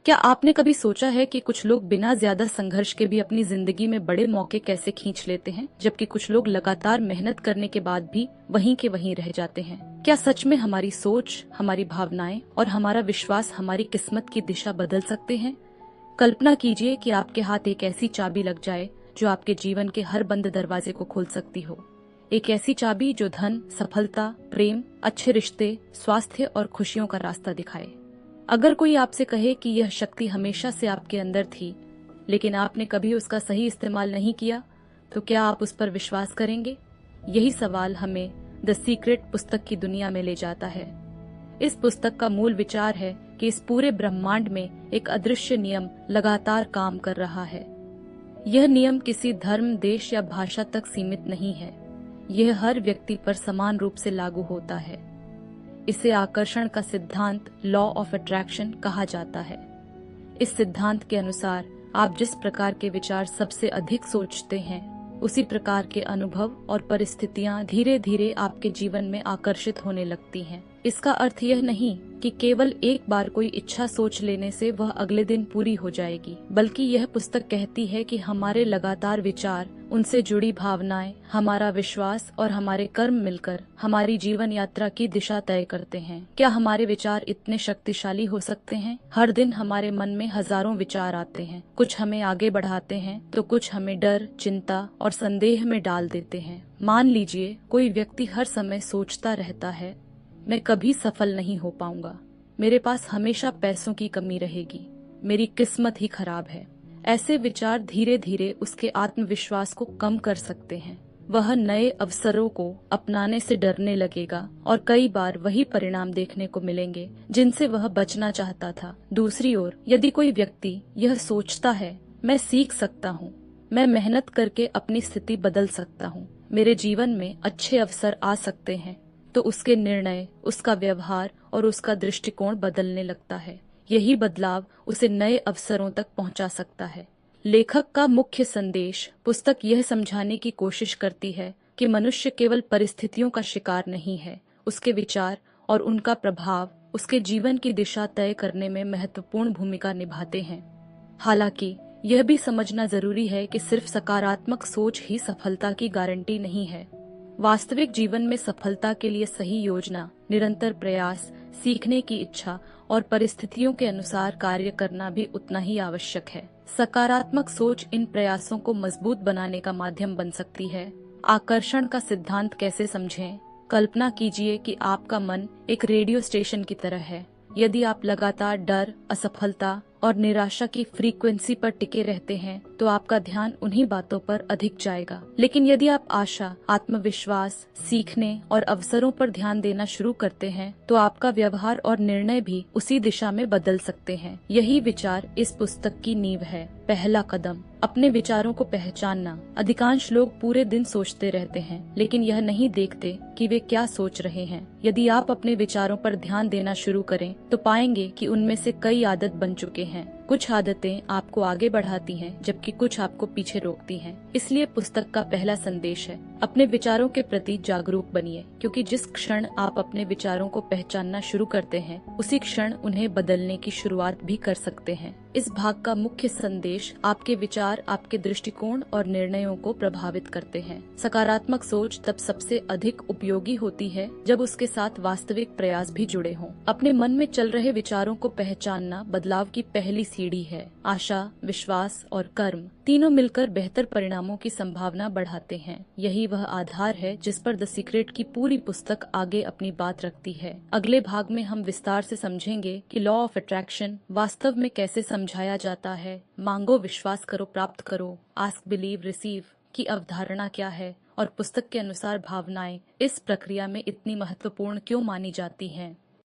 क्या आपने कभी सोचा है कि कुछ लोग बिना ज्यादा संघर्ष के भी अपनी जिंदगी में बड़े मौके कैसे खींच लेते हैं, जबकि कुछ लोग लगातार मेहनत करने के बाद भी वहीं के वहीं रह जाते हैं? क्या सच में हमारी सोच, हमारी भावनाएं और हमारा विश्वास हमारी किस्मत की दिशा बदल सकते हैं? कल्पना कीजिए कि आपके हाथ एक ऐसी चाबी लग जाए जो आपके जीवन के हर बंद दरवाजे को खोल सकती हो। एक ऐसी चाबी जो धन, सफलता, प्रेम, अच्छे रिश्ते, स्वास्थ्य और खुशियों का रास्ता दिखाए। अगर कोई आपसे कहे कि यह शक्ति हमेशा से आपके अंदर थी, लेकिन आपने कभी उसका सही इस्तेमाल नहीं किया, तो क्या आप उस पर विश्वास करेंगे? यही सवाल हमें द सीक्रेट पुस्तक की दुनिया में ले जाता है। इस पुस्तक का मूल विचार है कि इस पूरे ब्रह्मांड में एक अदृश्य नियम लगातार काम कर रहा है। यह नियम किसी धर्म, देश या भाषा तक सीमित नहीं है। यह हर व्यक्ति पर समान रूप से लागू होता है। इसे आकर्षण का सिद्धांत, लॉ ऑफ अट्रैक्शन कहा जाता है। इस सिद्धांत के अनुसार आप जिस प्रकार के विचार सबसे अधिक सोचते हैं, उसी प्रकार के अनुभव और परिस्थितियां धीरे धीरे आपके जीवन में आकर्षित होने लगती हैं। इसका अर्थ यह नहीं कि केवल एक बार कोई इच्छा सोच लेने से वह अगले दिन पूरी हो जाएगी, बल्कि यह पुस्तक कहती है कि हमारे लगातार विचार, उनसे जुड़ी भावनाएं, हमारा विश्वास और हमारे कर्म मिलकर हमारी जीवन यात्रा की दिशा तय करते हैं। क्या हमारे विचार इतने शक्तिशाली हो सकते हैं? हर दिन हमारे मन में हजारों विचार आते हैं। कुछ हमें आगे बढ़ाते हैं तो कुछ हमें डर, चिंता और संदेह में डाल देते हैं। मान लीजिए कोई व्यक्ति हर समय सोचता रहता है, मैं कभी सफल नहीं हो पाऊंगा, मेरे पास हमेशा पैसों की कमी रहेगी, मेरी किस्मत ही खराब है। ऐसे विचार धीरे धीरे उसके आत्मविश्वास को कम कर सकते हैं। वह नए अवसरों को अपनाने से डरने लगेगा और कई बार वही परिणाम देखने को मिलेंगे जिनसे वह बचना चाहता था। दूसरी ओर, यदि कोई व्यक्ति यह सोचता है, मैं सीख सकता हूँ, मैं मेहनत करके अपनी स्थिति बदल सकता हूँ, मेरे जीवन में अच्छे अवसर आ सकते हैं, तो उसके निर्णय, उसका व्यवहार और उसका दृष्टिकोण बदलने लगता है। यही बदलाव उसे नए अवसरों तक पहुंचा सकता है। लेखक का मुख्य संदेश पुस्तक यह समझाने की कोशिश करती है कि मनुष्य केवल परिस्थितियों का शिकार नहीं है, उसके विचार और उनका प्रभाव उसके जीवन की दिशा तय करने में महत्वपूर्ण भूमिका निभाते हैं। हालांकि यह भी समझना जरूरी है कि सिर्फ सकारात्मक सोच ही सफलता की गारंटी नहीं है। वास्तविक जीवन में सफलता के लिए सही योजना, निरंतर प्रयास, सीखने की इच्छा और परिस्थितियों के अनुसार कार्य करना भी उतना ही आवश्यक है। सकारात्मक सोच इन प्रयासों को मजबूत बनाने का माध्यम बन सकती है। आकर्षण का सिद्धांत कैसे समझें? कल्पना कीजिए कि आपका मन एक रेडियो स्टेशन की तरह है। यदि आप लगातार डर, असफलता और निराशा की फ्रीक्वेंसी पर टिके रहते हैं, तो आपका ध्यान उन्हीं बातों पर अधिक जाएगा। लेकिन यदि आप आशा, आत्मविश्वास, सीखने और अवसरों पर ध्यान देना शुरू करते हैं, तो आपका व्यवहार और निर्णय भी उसी दिशा में बदल सकते हैं। यही विचार इस पुस्तक की नींव है। पहला कदम, अपने विचारों को पहचानना। अधिकांश लोग पूरे दिन सोचते रहते हैं, लेकिन यह नहीं देखते कि वे क्या सोच रहे हैं। यदि आप अपने विचारों पर ध्यान देना शुरू करें, तो पाएंगे कि उनमें से कई आदत बन चुके हैं। कुछ आदतें आपको आगे बढ़ाती हैं, जबकि कुछ आपको पीछे रोकती हैं। इसलिए पुस्तक का पहला संदेश है, अपने विचारों के प्रति जागरूक बनिए, क्योंकि जिस क्षण आप अपने विचारों को पहचानना शुरू करते हैं, उसी क्षण उन्हें बदलने की शुरुआत भी कर सकते हैं। इस भाग का मुख्य संदेश, आपके विचार आपके दृष्टिकोण और निर्णयों को प्रभावित करते हैं। सकारात्मक सोच तब सबसे अधिक उपयोगी होती है जब उसके साथ वास्तविक प्रयास भी जुड़े हों। अपने मन में चल रहे विचारों को पहचानना बदलाव की पहली सीढ़ी है। आशा, विश्वास और कर्म तीनों मिलकर बेहतर परिणामों की संभावना बढ़ाते हैं। यही वह आधार है जिस पर द सीक्रेट की पूरी पुस्तक आगे अपनी बात रखती है। अगले भाग में हम विस्तार से समझेंगे कि लॉ ऑफ अट्रैक्शन वास्तव में कैसे समझाया जाता है, मांगो, विश्वास करो, प्राप्त करो, आस्क, बिलीव, रिसीव की अवधारणा क्या है, और पुस्तक के अनुसार भावनाएं इस प्रक्रिया में इतनी महत्वपूर्ण क्यों मानी जाती हैं।